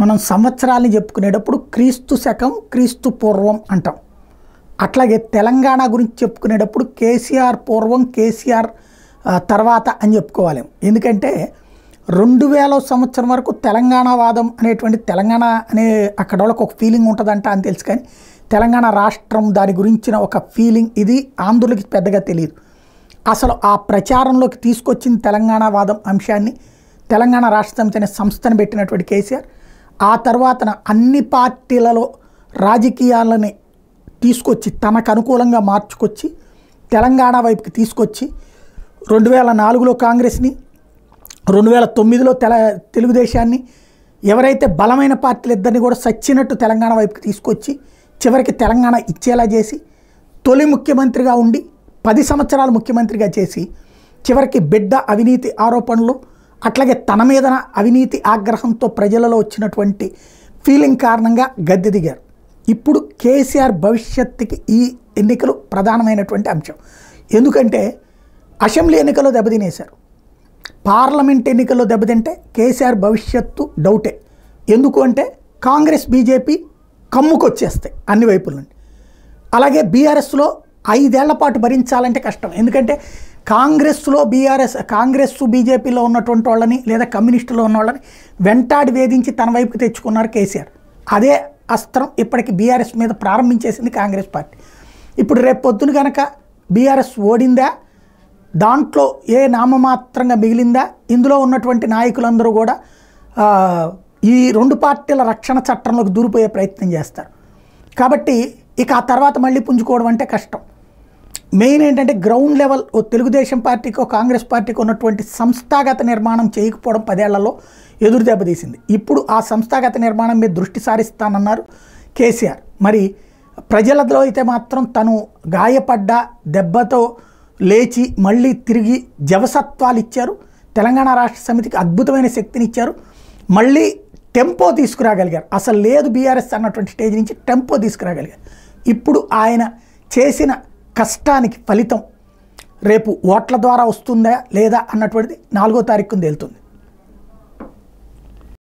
మనం సంవత్సరాలని చెప్పుకునేటప్పుడు క్రీస్తు శకం క్రీస్తు పూర్వం అంటాం. అట్లాగే తెలంగాణ గురించి చెప్పుకునేటప్పుడు కేసీఆర్ పూర్వం కేసీఆర్ తర్వాత అని చెప్పుకోవాలి. ఎందుకంటే 2000 సంవత్సరం వరకు తెలంగాణ వాదం అనేటువంటి తెలంగాణ అనే అక్కడ వాళ్ళకి ఒక ఫీలింగ్ ఉంటుందంట అని తెలుసు, కానీ తెలంగాణ రాష్ట్రం దాని గురించిన ఒక ఫీలింగ్ ఇది ఆంధ్రులకి పెద్దగా తెలియదు. అసలు ఆ ప్రచారంలోకి తీసుకొచ్చిన తెలంగాణ వాదం అంశాన్ని తెలంగాణ రాష్ట్ర సమితి అనే సంస్థను పెట్టినటువంటి కేసీఆర్ ఆ తర్వాత అన్ని పార్టీలలో రాజకీయాలని తీసుకొచ్చి తనకు అనుకూలంగా మార్చుకొచ్చి తెలంగాణ వైపుకి తీసుకొచ్చి 2004లో కాంగ్రెస్ని, 2009లో తెలుగుదేశాన్ని, ఎవరైతే బలమైన పార్టీలు ఇద్దరిని కూడా సచ్చినట్టు తెలంగాణ వైపుకి తీసుకొచ్చి చివరికి తెలంగాణ ఇచ్చేలా చేసి తొలి ముఖ్యమంత్రిగా ఉండి 10 సంవత్సరాలు ముఖ్యమంత్రిగా చేసి చివరికి బిడ్డ అవినీతి ఆరోపణలు అట్లాగే తన మీద అవినీతి ఆగ్రహంతో ప్రజలలో వచ్చినటువంటి ఫీలింగ్ కారణంగా గద్దె దిగారు. ఇప్పుడు కేసీఆర్ భవిష్యత్తుకి ఈ ఎన్నికలు ప్రధానమైనటువంటి అంశం. ఎందుకంటే అసెంబ్లీ ఎన్నికల్లో దెబ్బతినేశారు, పార్లమెంట్ ఎన్నికల్లో దెబ్బతింటే కేసీఆర్ భవిష్యత్తు డౌటే. ఎందుకు అంటే కాంగ్రెస్ బీజేపీ కమ్ముకొచ్చేస్తాయి అన్ని వైపుల నుండి. అలాగే బీఆర్ఎస్లో 5 ఏళ్ల పాటు భరించాలంటే కష్టం. ఎందుకంటే కాంగ్రెస్ బీజేపీలో ఉన్నటువంటి వాళ్ళని లేదా కమ్యూనిస్టులో ఉన్న వాళ్ళని వెంటాడి వేధించి తన వైపుకి తెచ్చుకున్నారు కేసీఆర్. అదే అస్త్రం ఇప్పటికి బీఆర్ఎస్ మీద ప్రారంభించేసింది కాంగ్రెస్ పార్టీ. ఇప్పుడు రేపు పొద్దున కనుక బీఆర్ఎస్ ఓడిందా, దాంట్లో ఏ నామమాత్రంగా మిగిలిందా, ఇందులో ఉన్నటువంటి నాయకులందరూ కూడా ఈ 2 పార్టీల రక్షణ చట్టంలోకి దూరిపోయే ప్రయత్నం చేస్తారు. కాబట్టి ఇక ఆ తర్వాత మళ్ళీ పుంజుకోవడం అంటే కష్టం. మెయిన్ ఏంటంటే గ్రౌండ్ లెవెల్ తెలుగుదేశం పార్టీకో కాంగ్రెస్ పార్టీకి ఉన్నటువంటి సంస్థాగత నిర్మాణం చేయకపోవడం 10 ఏళ్లలో ఎదురు దెబ్బతీసింది. ఇప్పుడు ఆ సంస్థాగత నిర్మాణం మీద దృష్టి సారిస్తానన్నారు కేసీఆర్. మరి ప్రజలతో అయితే మాత్రం తను గాయపడ్డ దెబ్బతో లేచి మళ్ళీ తిరిగి జవసత్వాలు ఇచ్చారు. తెలంగాణ రాష్ట్ర సమితికి అద్భుతమైన శక్తిని ఇచ్చారు. మళ్ళీ టెంపో తీసుకురాగలిగారు. అసలు లేదు బీఆర్ఎస్ అన్నటువంటి స్టేజ్ నుంచి టెంపో తీసుకురాగలిగారు. ఇప్పుడు ఆయన చేసిన కష్టానికి ఫలితం రేపు ఓట్ల ద్వారా వస్తుందా లేదా అన్నటువంటిది 4వ తారీఖున తేలుతుంది.